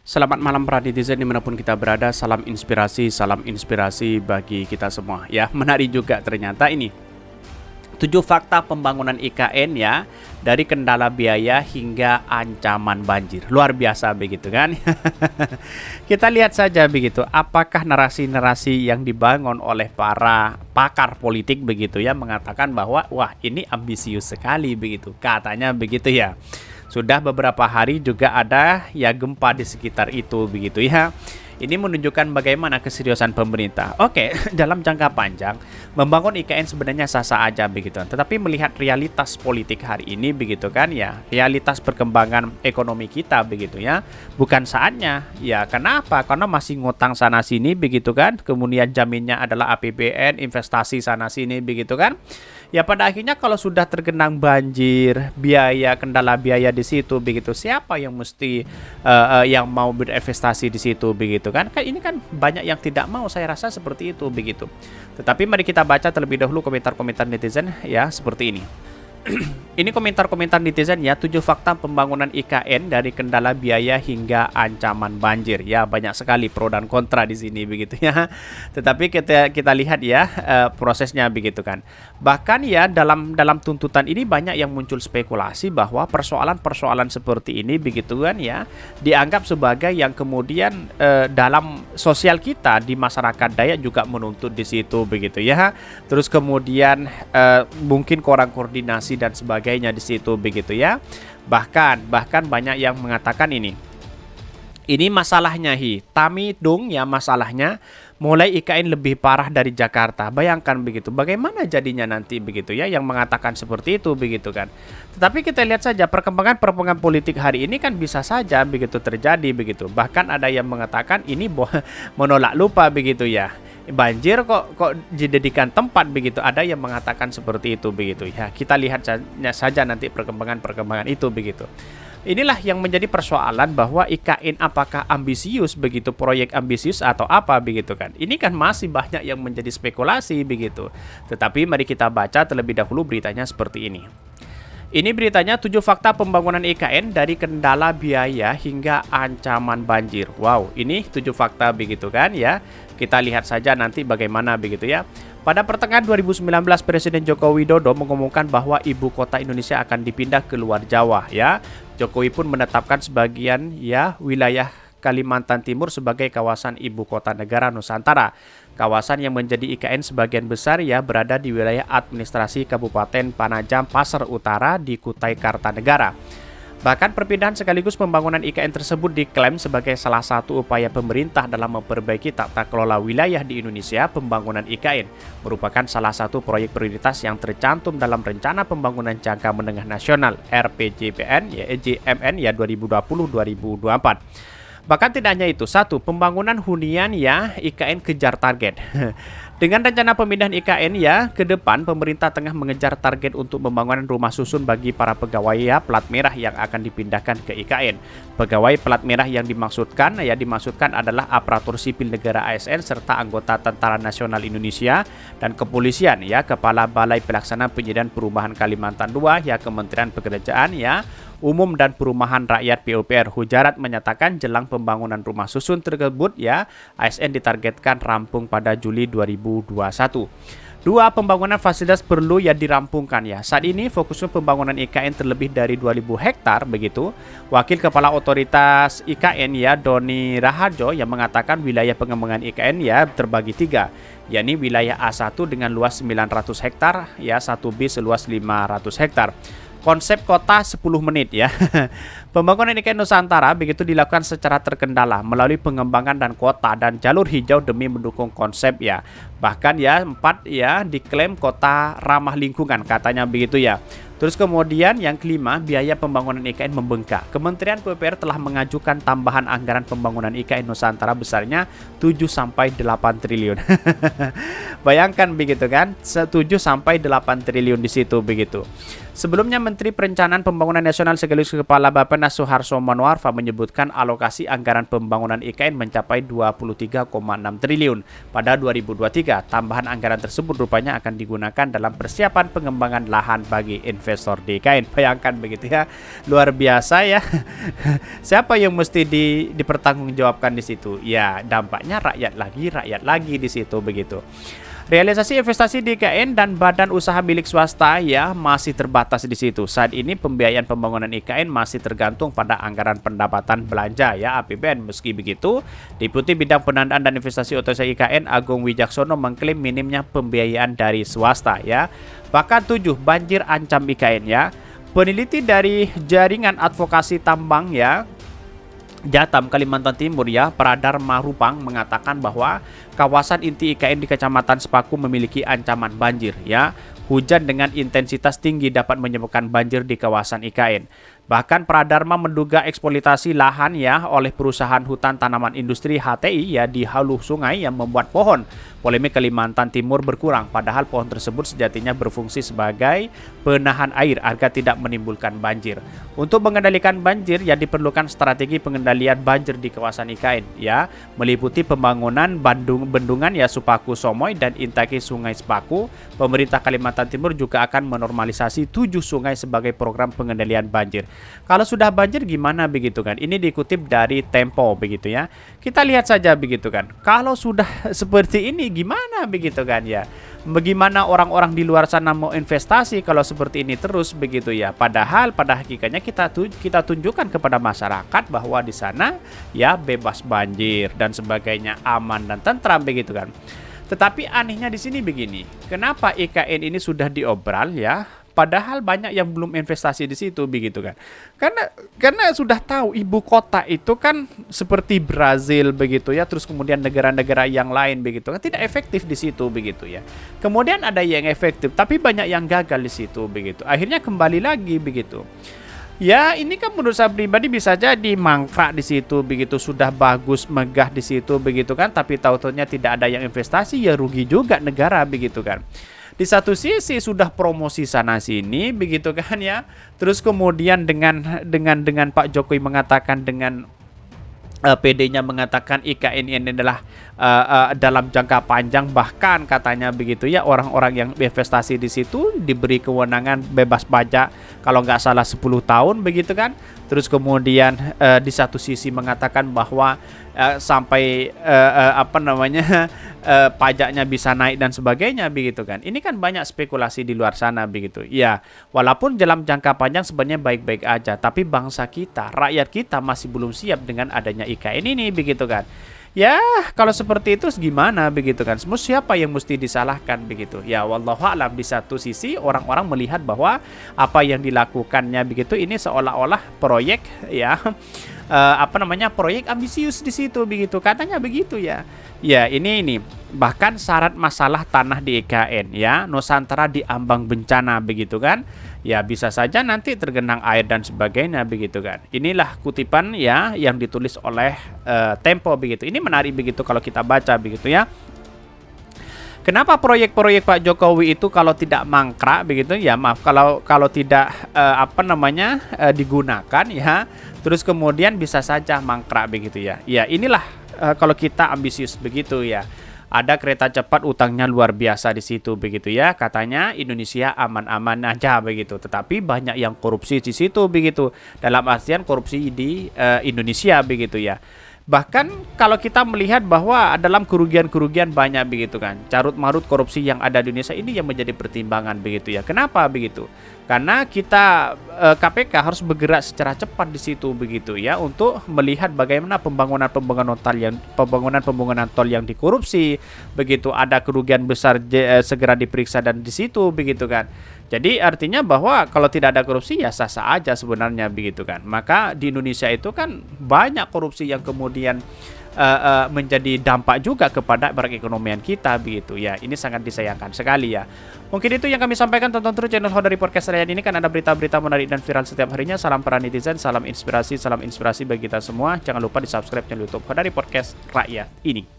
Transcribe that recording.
Selamat malam para netizen dimanapun kita berada, salam inspirasi bagi kita semua. Ya, menarik juga ternyata ini 7 fakta pembangunan IKN ya, dari kendala biaya hingga ancaman banjir. Luar biasa begitu kan? Kita lihat saja begitu, apakah narasi-narasi yang dibangun oleh para pakar politik begitu ya mengatakan bahwa wah ini ambisius sekali begitu. Katanya begitu ya. Sudah beberapa hari juga ada ya gempa di sekitar itu begitu ya. Ini menunjukkan bagaimana keseriusan pemerintah. Oke, dalam jangka panjang membangun IKN sebenarnya sah-sah aja begitu. Tetapi melihat realitas politik hari ini begitu kan ya, realitas perkembangan ekonomi kita begitu ya. Bukan saatnya. Ya, kenapa? Karena masih ngutang sana sini begitu kan. Kemudian jaminnya adalah APBN, investasi sana sini begitu kan. Ya pada akhirnya kalau sudah tergenang banjir, kendala biaya di situ begitu, siapa yang mesti yang mau berinvestasi di situ begitu kan? Kan ini kan banyak yang tidak mau, saya rasa seperti itu begitu. Tetapi mari kita baca terlebih dahulu komentar-komentar netizen ya seperti ini. Ini komentar-komentar netizen ya, 7 fakta pembangunan IKN dari kendala biaya hingga ancaman banjir. Ya, banyak sekali pro dan kontra di sini begitu ya. Tetapi kita lihat ya prosesnya begitu kan. Bahkan ya dalam tuntutan ini banyak yang muncul spekulasi bahwa persoalan-persoalan seperti ini begitu kan ya dianggap sebagai yang kemudian dalam sosial kita di masyarakat Dayak juga menuntut di situ begitu ya. Terus kemudian mungkin kurang koordinasi dan sebagainya di situ begitu ya. Bahkan banyak yang mengatakan ini masalahnya Tami dong ya, masalahnya mulai IKN lebih parah dari Jakarta. Bayangkan begitu. Bagaimana jadinya nanti begitu ya, yang mengatakan seperti itu begitu kan. Tetapi kita lihat saja perkembangan politik hari ini kan bisa saja begitu terjadi begitu. Bahkan ada yang mengatakan ini menolak lupa begitu ya. Banjir kok dijadikan tempat begitu, ada yang mengatakan seperti itu begitu ya. Kita lihat saja nanti perkembangan itu begitu. Inilah yang menjadi persoalan bahwa IKN apakah ambisius begitu, proyek ambisius atau apa begitu kan. Ini kan masih banyak yang menjadi spekulasi begitu. Tetapi mari kita baca terlebih dahulu beritanya seperti ini. Ini beritanya 7 fakta pembangunan IKN dari kendala biaya hingga ancaman banjir. Wow, ini 7 fakta begitu kan ya. Kita lihat saja nanti bagaimana begitu ya. Pada pertengahan 2019 Presiden Joko Widodo mengumumkan bahwa ibu kota Indonesia akan dipindah ke luar Jawa ya. Jokowi pun menetapkan sebagian ya wilayah Kalimantan Timur sebagai kawasan ibu kota negara Nusantara. Kawasan yang menjadi IKN sebagian besar ya berada di wilayah administrasi Kabupaten Panajam Pasar Utara di Kutai Kartanegara. Bahkan perpindahan sekaligus pembangunan IKN tersebut diklaim sebagai salah satu upaya pemerintah dalam memperbaiki tata kelola wilayah di Indonesia. Pembangunan IKN merupakan salah satu proyek prioritas yang tercantum dalam Rencana Pembangunan Jangka Menengah Nasional RPJPN ya JMN ya 2020-2024. Bahkan tidak hanya itu, satu, pembangunan hunian ya IKN kejar target. Dengan rencana pemindahan IKN ya, ke depan pemerintah tengah mengejar target untuk pembangunan rumah susun bagi para pegawai ya plat merah yang akan dipindahkan ke IKN. Pegawai plat merah yang dimaksudkan adalah aparatur sipil negara ASN serta anggota Tentara Nasional Indonesia dan kepolisian ya, Kepala Balai Pelaksana Penyediaan Perumahan Kalimantan II ya, Kementerian Pekerjaan ya, Umum dan Perumahan Rakyat PUPR. Hujarat menyatakan jelang pembangunan rumah susun tersebut ya, ASN ditargetkan rampung pada Juli 2021. 2. Pembangunan fasilitas perlu ya dirampungkan ya. Saat ini fokusnya pembangunan IKN terlebih dari 2.000 hektar begitu. Wakil Kepala Otoritas IKN ya Doni Raharjo yang mengatakan wilayah pengembangan IKN ya terbagi 3, yakni wilayah A1 dengan luas 900 hektar ya, 1B seluas 500 hektar. Konsep kota 10 menit ya. Pembangunan IKN Nusantara begitu dilakukan secara terkendala melalui pengembangan dan kota dan jalur hijau demi mendukung konsep ya. Bahkan ya 4 ya diklaim kota ramah lingkungan katanya begitu ya. Terus kemudian yang kelima, biaya pembangunan IKN membengkak. Kementerian PUPR telah mengajukan tambahan anggaran pembangunan IKN Nusantara besarnya 7-8 triliun. Bayangkan begitu kan, 7-8 triliun di situ begitu. Sebelumnya Menteri Perencanaan Pembangunan Nasional sekaligus Kepala Bappenas Suharso Monoarfa menyebutkan alokasi anggaran pembangunan IKN mencapai 23,6 triliun pada 2023. Tambahan anggaran tersebut rupanya akan digunakan dalam persiapan pengembangan lahan bagi investasi investor di IKN. Bayangkan begitu ya, luar biasa ya. Siapa yang mesti dipertanggungjawabkan di situ? Ya, dampaknya rakyat lagi di situ begitu. Realisasi investasi di IKN dan badan usaha milik swasta ya masih terbatas di situ. Saat ini pembiayaan pembangunan IKN masih tergantung pada anggaran pendapatan belanja ya APBN. Meski begitu, Deputi Bidang Pendanaan dan Investasi Otoritas IKN Agung Wijaksono mengklaim minimnya pembiayaan dari swasta ya. Bahkan 7 banjir ancam IKN ya. Peneliti dari Jaringan Advokasi Tambang ya Jatam Kalimantan Timur ya, Pradar Marupang mengatakan bahwa kawasan inti IKN di Kecamatan Sepaku memiliki ancaman banjir ya. Hujan dengan intensitas tinggi dapat menyebabkan banjir di kawasan IKN. Bahkan Pradarma menduga eksploitasi lahan ya oleh perusahaan hutan tanaman industri HTI ya di hulu sungai yang membuat pohon polemik Kalimantan Timur berkurang. Padahal pohon tersebut sejatinya berfungsi sebagai penahan air agar tidak menimbulkan banjir. Untuk mengendalikan banjir ya diperlukan strategi pengendalian banjir di kawasan IKN ya, meliputi pembangunan bendungan ya Supaku Somoy dan intake Sungai Sepaku. Pemerintah Kalimantan Timur juga akan menormalisasi 7 sungai sebagai program pengendalian banjir. Kalau sudah banjir gimana begitu kan? Ini dikutip dari Tempo begitu ya. Kita lihat saja begitu kan. Kalau sudah seperti ini gimana begitu kan ya? Bagaimana orang-orang di luar sana mau investasi kalau seperti ini terus begitu ya? Padahal pada hakikatnya kita tunjukkan kepada masyarakat bahwa di sana ya bebas banjir dan sebagainya, aman dan tentram begitu kan. Tetapi anehnya di sini begini. Kenapa IKN ini sudah diobral ya? Padahal banyak yang belum investasi di situ begitu kan. Karena sudah tahu ibu kota itu kan seperti Brazil begitu ya, terus kemudian negara-negara yang lain begitu kan tidak efektif di situ begitu ya. Kemudian ada yang efektif tapi banyak yang gagal di situ begitu. Akhirnya kembali lagi begitu. Ya, ini kan menurut saya pribadi bisa jadi mangkrak di situ begitu, sudah bagus megah di situ begitu kan, tapi tahu-taunya tidak ada yang investasi ya rugi juga negara begitu kan. Di satu sisi sudah promosi sana sini begitu kan ya. Terus kemudian dengan Pak Jokowi mengatakan dengan PD-nya mengatakan IKN ini adalah dalam jangka panjang, bahkan katanya begitu ya orang-orang yang investasi di situ diberi kewenangan bebas pajak kalau nggak salah 10 tahun begitu kan. Terus kemudian di satu sisi mengatakan bahwa sampai pajaknya bisa naik dan sebagainya begitu kan. Ini kan banyak spekulasi di luar sana begitu. Ya, walaupun dalam jangka panjang sebenarnya baik-baik aja, tapi bangsa kita, rakyat kita masih belum siap dengan adanya IKN ini begitu kan. Ya, kalau seperti itu gimana begitu kan? Siapa yang mesti disalahkan begitu? Ya, wallahu a'lam. Di satu sisi orang-orang melihat bahwa apa yang dilakukannya begitu ini seolah-olah proyek ya proyek ambisius di situ begitu. Katanya begitu ya. Ya, ini bahkan syarat masalah tanah di IKN ya, Nusantara diambang bencana begitu kan. Ya, bisa saja nanti tergenang air dan sebagainya begitu kan. Inilah kutipan ya yang ditulis oleh Tempo begitu. Ini menarik begitu kalau kita baca begitu ya. Kenapa proyek-proyek Pak Jokowi itu kalau tidak mangkrak begitu ya, maaf kalau tidak digunakan ya, terus kemudian bisa saja mangkrak begitu ya. Ya, inilah kalau kita ambisius begitu ya. Ada kereta cepat utangnya luar biasa di situ begitu ya. Katanya Indonesia aman-aman aja begitu. Tetapi banyak yang korupsi di situ begitu. Dalam artian korupsi di Indonesia begitu ya. Bahkan kalau kita melihat bahwa dalam kerugian-kerugian banyak begitu kan. Carut-marut korupsi yang ada di Indonesia ini yang menjadi pertimbangan begitu ya. Kenapa begitu? Karena kita KPK harus bergerak secara cepat di situ begitu ya untuk melihat bagaimana pembangunan tol yang dikorupsi begitu, ada kerugian besar segera diperiksa dan di situ begitu kan. Jadi artinya bahwa kalau tidak ada korupsi ya sah-sah aja sebenarnya begitu kan. Maka di Indonesia itu kan banyak korupsi yang kemudian menjadi dampak juga kepada perekonomian kita begitu ya. Ini sangat disayangkan sekali ya. Mungkin itu yang kami sampaikan. Tonton terus channel Hodari Podcast Rakyat ini kan ada berita-berita menarik dan viral setiap harinya. Salam para netizen, salam inspirasi bagi kita semua. Jangan lupa di subscribe channel YouTube Hodari Podcast Rakyat ini.